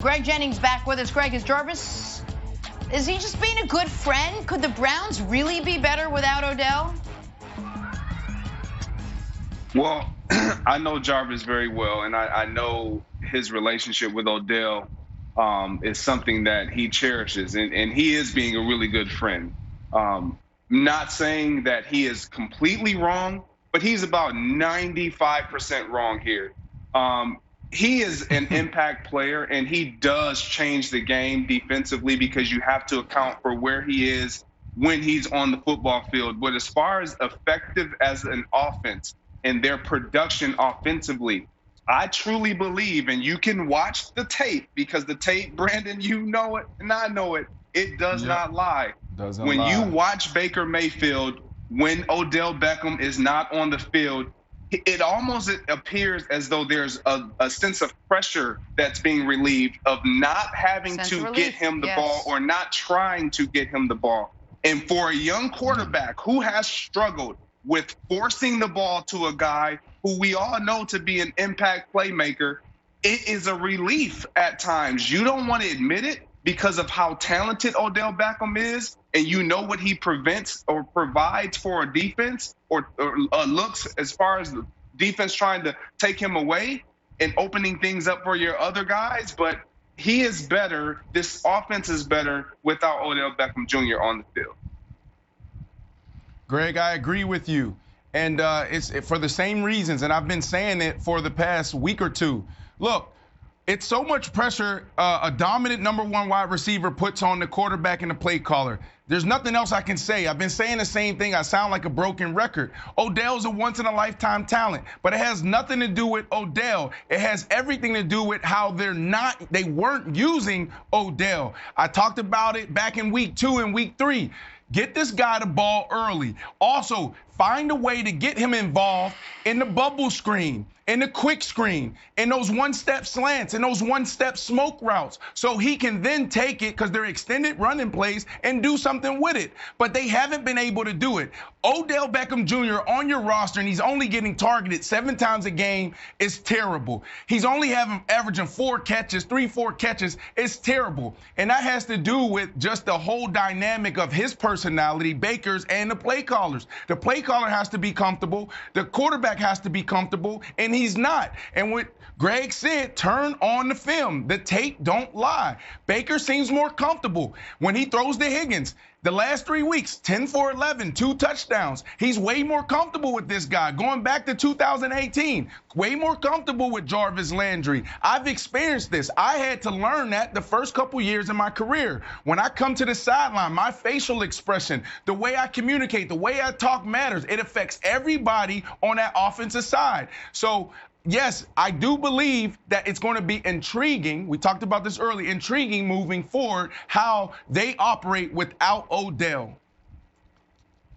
Greg Jennings back with us. Greg, is he just being a good friend? Could the Browns really be better without Odell? Well, I know Jarvis very well, and I know his relationship with Odell is something that he cherishes, and he is being a really good friend. Not saying that he is completely wrong, but he's about 95% wrong here. He is an impact player, and he does change the game defensively because you have to account for where he is when he's on the football field. But as far as effective as an offense and their production offensively, I truly believe, and you can watch the tape because the tape, Brandon, you know it, and I know it, it does not lie. When you watch Baker Mayfield, when Odell Beckham is not on the field, it almost appears as though there's a sense of pressure that's being relieved of not having to get him the ball or not trying to get him the ball. And for a young quarterback who has struggled with forcing the ball to a guy who we all know to be an impact playmaker, it is a relief at times. You don't want to admit it because of how talented Odell Beckham is, and you know what he prevents or provides for a defense or looks as far as the defense trying to take him away and opening things up for your other guys. But he is better. This offense is better without Odell Beckham Jr. on the field. Greg, I agree with you. And it's for the same reasons, and I've been saying it for the past week or two. Look, it's so much pressure a dominant number one wide receiver puts on the quarterback and the play caller. There's nothing else I can say. I've been saying the same thing. I sound like a broken record. Odell's a once-in-a-lifetime talent, but it has nothing to do with Odell. It has everything to do with how they weren't using Odell. I talked about it back in week 2 and week 3. Get this guy the ball early. Also, find a way to get him involved in the bubble screen, in the quick screen, in those one-step slants, in those one-step smoke routes, so he can then take it, because they're extended running plays, and do something with it. But they haven't been able to do it. Odell Beckham Jr. on your roster, and he's only getting targeted 7 times a game, is terrible. He's only averaging 4 catches, 3-4 catches. It's terrible. And that has to do with just the whole dynamic of his personality, Baker's, and the play callers. The play caller has to be comfortable. The quarterback has to be comfortable, and he's not. And what Greg said, turn on the film. The tape don't lie. Baker seems more comfortable when he throws to Higgins. The last 3 weeks, 10 for 11, 2 touchdowns. He's way more comfortable with this guy. Going back to 2018, way more comfortable with Jarvis Landry. I've experienced this. I had to learn that the first couple years in my career. When I come to the sideline, my facial expression, the way I communicate, the way I talk matters. It affects everybody on that offensive side. So, yes, I do believe that it's going to be intriguing. We talked about this earlier, intriguing moving forward, how they operate without Odell.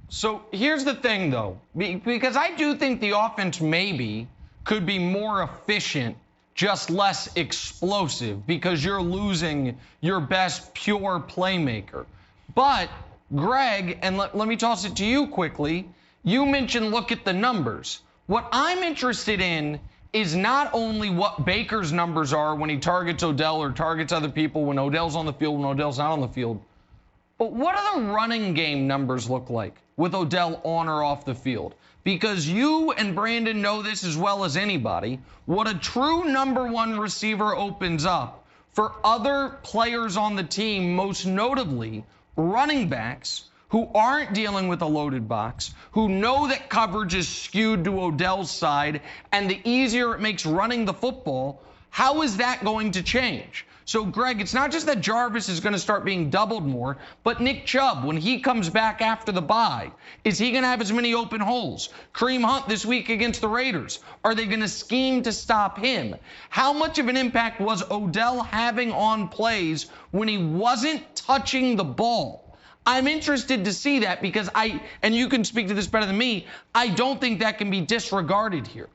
So here's the thing, though, because I do think the offense maybe could be more efficient, just less explosive, because you're losing your best pure playmaker. But, Greg, and let me toss it to you quickly, you mentioned look at the numbers. What I'm interested in is not only what Baker's numbers are when he targets Odell or targets other people, when Odell's on the field, when Odell's not on the field, but what do the running game numbers look like with Odell on or off the field? Because you and Brandon know this as well as anybody, what a true number one receiver opens up for other players on the team, most notably running backs, who aren't dealing with a loaded box, who know that coverage is skewed to Odell's side, and the easier it makes running the football, how is that going to change? So, Greg, it's not just that Jarvis is going to start being doubled more, but Nick Chubb, when he comes back after the bye, is he going to have as many open holes? Kareem Hunt this week against the Raiders, are they going to scheme to stop him? How much of an impact was Odell having on plays when he wasn't touching the ball? I'm interested to see that because and you can speak to this better than me, I don't think that can be disregarded here.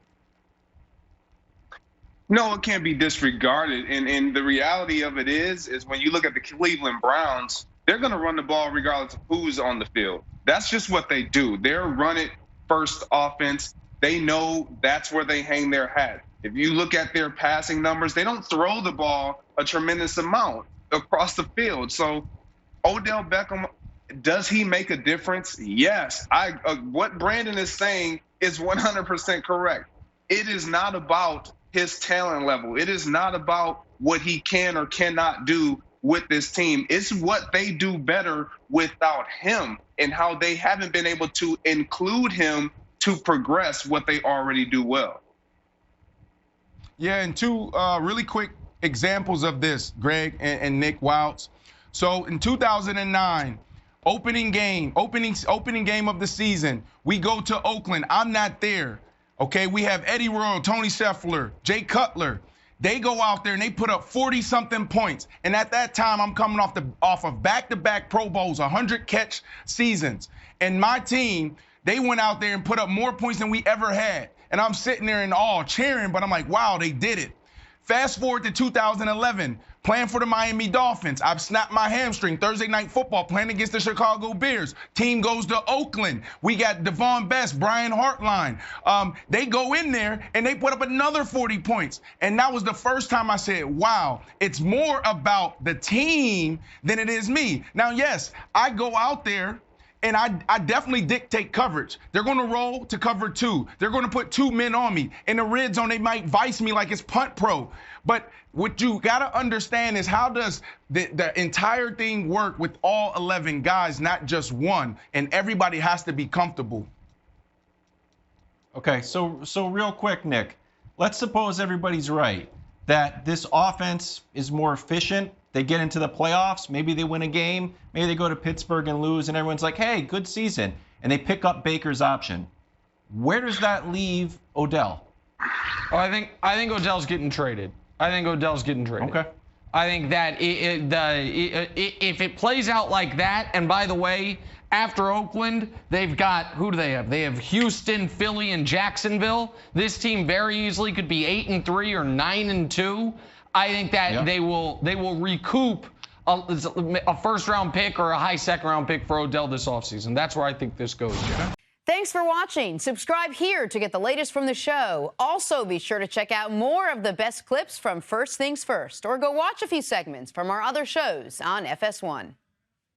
No, it can't be disregarded. And the reality of it is when you look at the Cleveland Browns, they're going to run the ball regardless of who's on the field. That's just what they do. They're run it first offense. They know that's where they hang their hat. If you look at their passing numbers, they don't throw the ball a tremendous amount across the field. So Odell Beckham, does he make a difference? Yes. What Brandon is saying is 100% correct. It is not about his talent level. It is not about what he can or cannot do with this team. It's what they do better without him and how they haven't been able to include him to progress what they already do well. Yeah, and two really quick examples of this, Greg and Nick Wilds. So in 2009, opening game of the season, we go to Oakland. I'm not there. Okay, we have Eddie Royal, Tony Scheffler, Jay Cutler. They go out there and they put up 40-something points. And at that time, I'm coming off of back-to-back Pro Bowls, 100-catch seasons. And my team, they went out there and put up more points than we ever had. And I'm sitting there in awe, cheering, but I'm like, wow, they did it. Fast forward to 2011, playing for the Miami Dolphins. I've snapped my hamstring. Thursday Night Football, playing against the Chicago Bears. Team goes to Oakland. We got Devon Best, Brian Hartline. They go in there and they put up another 40 points. And that was the first time I said, wow, it's more about the team than it is me. Now, yes, I go out there and I definitely dictate coverage. They're going to roll to cover 2. They're going to put 2 men on me. In the red zone, they might vice me like it's punt pro. But what you got to understand is, how does the entire thing work with all 11 guys, not just one? And everybody has to be comfortable. Okay, so real quick, Nick, let's suppose everybody's right, that this offense is more efficient. They get into the playoffs, maybe they win a game, maybe they go to Pittsburgh and lose, and everyone's like, hey, good season, and they pick up Baker's option. Where does that leave Odell? Oh, I think Odell's getting traded. Okay. I think that if it plays out like that, and by the way, after Oakland, they've got, who do they have? They have Houston, Philly, and Jacksonville. This team very easily could be 8-3 or 9-2. I think that they will recoup a first-round pick or a high second-round pick for Odell this offseason. That's where I think this goes. Thanks for watching. Subscribe here to get the latest from the show. Also, be sure to check out more of the best clips from First Things First, or go watch a few segments from our other shows on FS1.